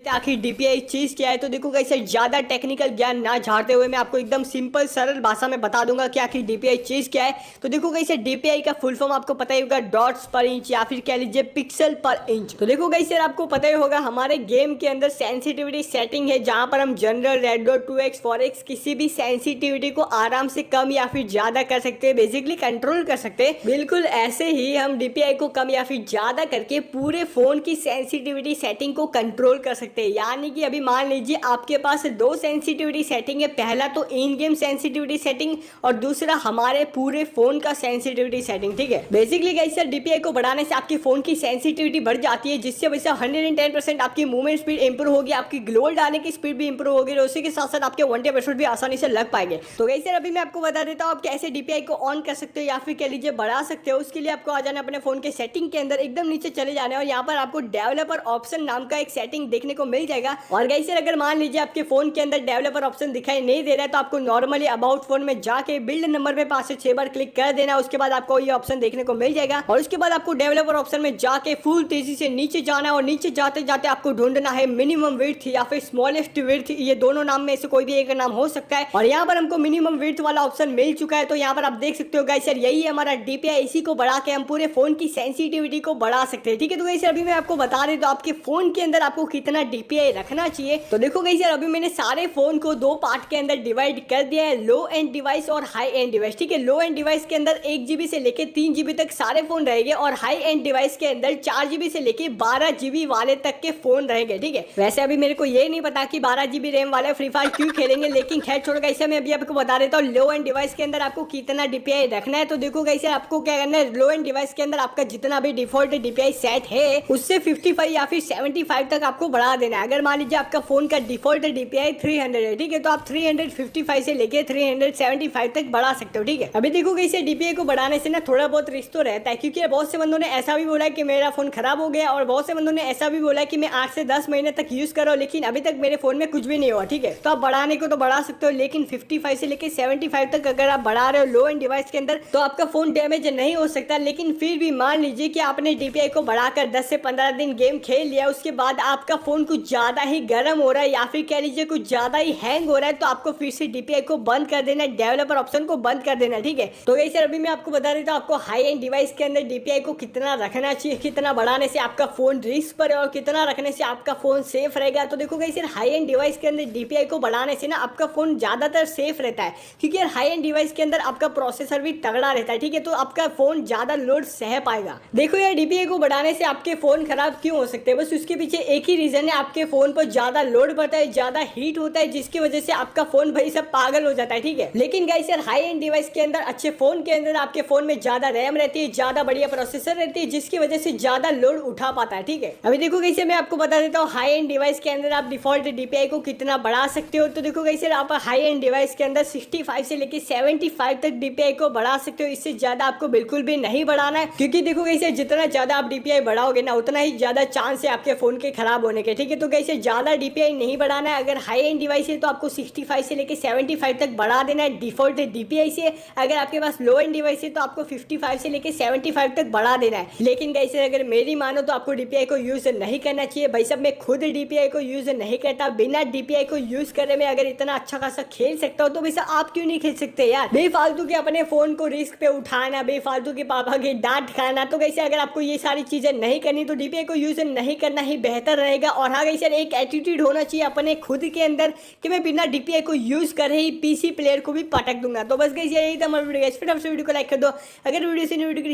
आखिर डीपीआई चीज क्या है। तो देखो गाइस ज्यादा टेक्निकल ज्ञान ना झाड़ते हुए मैं आपको एकदम सिंपल सरल भाषा में बता दूंगा कि आखिर डीपीआई चीज क्या है। तो देखो गाइस डीपीआई का फुल फॉर्म आपको पता ही होगा, डॉट्स पर इंच या फिर कह लीजिए पिक्सल पर इंच। तो देखो गाइस आपको पता ही होगा हमारे गेम के अंदर सेंसिटिविटी सेटिंग है, जहां पर हम general, red dot, 2x 4x किसी भी सेंसिटिविटी को आराम से कम या फिर ज्यादा कर सकते हैं, बेसिकली कंट्रोल कर सकते हैं। बिल्कुल ऐसे ही हम डीपीआई को कम या फिर ज्यादा करके पूरे फोन की सेंसिटिविटी सेटिंग को कंट्रोल कर सकते हैं। यानी कि अभी मान लीजिए आपके पास दो सेंसिटिविटी सेटिंग है, पहला तो इन गेम सेंसिटिविटी सेटिंग और दूसरा हमारे पूरे फोन का सेंसिटिविटी सेटिंग। ठीक है, बेसिकली गाइस डीपीआई को बढ़ाने से आपके फोन की सेंसिटिविटी बढ़ जाती है, जिससे वैसे 110% आपकी मूवमेंट स्पीड इंप्रूव होगी, आपकी ग्लोबल डालने की स्पीड भी इंप्रूव होगी और उसी के साथ साथ आपके वन डे एपिसोड भी आसानी से लग पाएंगे। तो गाइस अभी मैं आपको बता देता हूँ आप कैसे डीपीआई को ऑन कर सकते हो या फिर कह लीजिए बढ़ा सकते हो। उसके लिए आपको आ जाना अपने फोन के सेटिंग के अंदर, एकदम नीचे चले जाना है और यहाँ पर आपको डेवलपर ऑप्शन नाम का एक सेटिंग देखने को मिल जाएगा। और गाइस अगर मान लीजिए आपके फोन के अंदर डेवलपर ऑप्शन दिखाई नहीं दे रहा है तो आपको नॉर्मली अबाउट फोन में जाके बिल्ड नंबर पे 5 से 6 बार क्लिक कर देना। उसके बाद आपको ये ऑप्शन देखने को मिल जाएगा और उसके बाद आपको डेवलपर ऑप्शन में जाके फुल तेजी से नीचे जाना और नीचे जाते जाते आपको ढूंढना है मिनिमम विड्थ या फिर स्मॉलेस्ट विड्थ। ये दोनों नाम में से कोई भी एक नाम हो सकता है और यहाँ पर हमको मिनिमम विड्थ वाला ऑप्शन मिल चुका है। तो यहाँ पर आप देख सकते हो गाइस यही है हमारा डीपीआई, इसी को बढ़ा के हम पूरे फोन की सेंसिटिविटी को बढ़ा सकते हैं। ठीक है, तो गाइस अभी मैं आपको बता दें तो आपके फोन के अंदर आपको कितना डीपीआई रखना चाहिए। तो देखो गाइस अभी मैंने सारे फोन को दो पार्ट के अंदर डिवाइड कर दिया है, लो एंड डिवाइस और हाई एंड डिवाइस। ठीक है, लो एंड डिवाइस के अंदर 1 GB से लेके 3 GB तक सारे फोन रहेंगे और हाई एंड डिवाइस के अंदर 4 GB से लेके 12 GB वाले तक के फोन रहेंगे। ठीक है, वैसे अभी मेरे को ये नहीं पता कि 12 GB रैम वाले फ्री फायर क्यों खेलेंगे, लेकिन खैर छोड़ गाइस मैं अभी आपको बता देता हूँ लो एंड डिवाइस के अंदर आपको कितना डीपीआई रखना है। तो देखो गाइस आपको क्या करना है, लो एंड डिवाइस के अंदर आपका जितना भी डिफॉल्ट डीपीआई सेट है उससे 55 या फिर 75 तक आपको बढ़ा देना है। अगर मान लीजिए आपका फोन का डिफॉल्ट डीपीआई 300 है, ठीक है, तो आप 355 से लेके 375 तक बढ़ा सकते हो। ठीक है, अभी देखो गाइस डीपीआई को बढ़ाने से ना थोड़ा बहुत रिस्क तो रहता है, क्योंकि बहुत से बंदों ने ऐसा भी बोला है कि मेरा फोन खराब हो गया और बहुत से बंदों ने ऐसा भी बोला है कि मैं 8 से 10 महीने तक यूज कर रहा हूं लेकिन अभी तक मेरे फोन में कुछ भी नहीं हुआ। ठीक है, तो आप बढ़ाने को तो बढ़ा सकते हो, लेकिन 55 से लेके 75 तक अगर आप बढ़ा रहे हो लो एंड डिवाइस के अंदर तो आपका फोन डैमेज नहीं हो सकता। लेकिन फिर भी मान लीजिए कि आपने डीपीआई को बढ़ाकर 10 से 15 दिन गेम खेल लिया, उसके बाद आपका फोन कुछ ज्यादा ही गर्म हो रहा है या फिर कह लीजिए कुछ ज्यादा ही हैंग हो रहा है, तो आपको फिर से डीपीआई को बंद कर देना, डेवलपर ऑप्शन को बंद कर देना। ठीक है, तो गाइस अभी मैं आपको बता देता हूं आपको हाई एंड डिवाइस के अंदर डीपीआई को कितना रखना चाहिए, कितना बढ़ाने से आपका फोन रिस्क पर है और कितना रखने से आपका फोन सेफ रहेगा। तो देखो गाइस हाई एंड डिवाइस के अंदर डीपीआई को बढ़ाने से ना आपका फोन ज्यादातर सेफ रहता है, क्योंकि यार हाई एंड डिवाइस के अंदर आपका प्रोसेसर भी तगड़ा रहता है। ठीक है, तो आपका फोन ज्यादा लोड सह पाएगा। देखो यार डीपीआई को बढ़ाने से आपके फोन खराब क्यों हो सकते हैं, बस उसके पीछे एक ही रीजन है, आपके फोन पर ज्यादा लोड पड़ता है, ज्यादा हीट होता है, जिसकी वजह से आपका फोन भाई सब पागल हो जाता है। ठीक है, लेकिन गाइस यार हाई एंड डिवाइस के अंदर अच्छे फोन के अंदर आपके फोन में ज्यादा रैम रहती है, ज्यादा बढ़िया प्रोसेसर रहती है, जिसकी वजह से ज्यादा लोड उठा पाता है। ठीक है, अभी देखो गाइस मैं आपको बता देता हूँ हाई एंड डिवाइस के अंदर आप डिफॉल्ट डीपीआई को कितना बढ़ा सकते हो। तो देखो गाइस आप हाई एंड डिवाइस के अंदर 65 से लेके 75 तक डीपीआई को बढ़ा सकते हो, इससे ज्यादा आपको बिल्कुल भी नहीं बढ़ाना है, क्योंकि देखो गाइस जितना ज्यादा आप डीपीआई बढ़ाओगे ना उतना ही ज्यादा चांस है आपके फोन के खराब होने के। ठीक है, तो गाइस ज्यादा डीपीआई नहीं बढ़ाना है। अगर हाई एंड डिवाइस है तो आपको 65 से लेके 75 तक बढ़ा देना है डिफॉल्ट डीपीआई से। अगर आपके पास लो एंड डिवाइस है तो आपको 55 से लेके 75 तक बढ़ा देना है। लेकिन गाइस अगर मेरी मानो तो आपको डीपीआई को यूज नहीं करना चाहिए। भाई साहब मैं खुद डीपीआई को यूज नहीं करता, बिना डीपीआई को यूज करे मैं अगर इतना अच्छा खासा खेल सकता हूँ तो वैसे आप क्यों नहीं खेल सकते यार। बेफालतू के अपने फोन को रिस्क पे उठाना, बेफालतू के पापा की डांट खाना, तो कैसे अगर आपको ये सारी चीजें नहीं करनी तो डीपीआई को यूज नहीं करना ही बेहतर रहेगा। और हाँ गाइस एक एटीट्यूड होना चाहिए अपने खुद के अंदर कि मैं बिना डीपीआई को यूज करे ही पीसी प्लेयर को भी पटक दूंगा। तो बस गाइस यही था हमारा वीडियो, फिर आपसे वीडियो को लाइक कर दो। अगर वीडियो से वीडियो को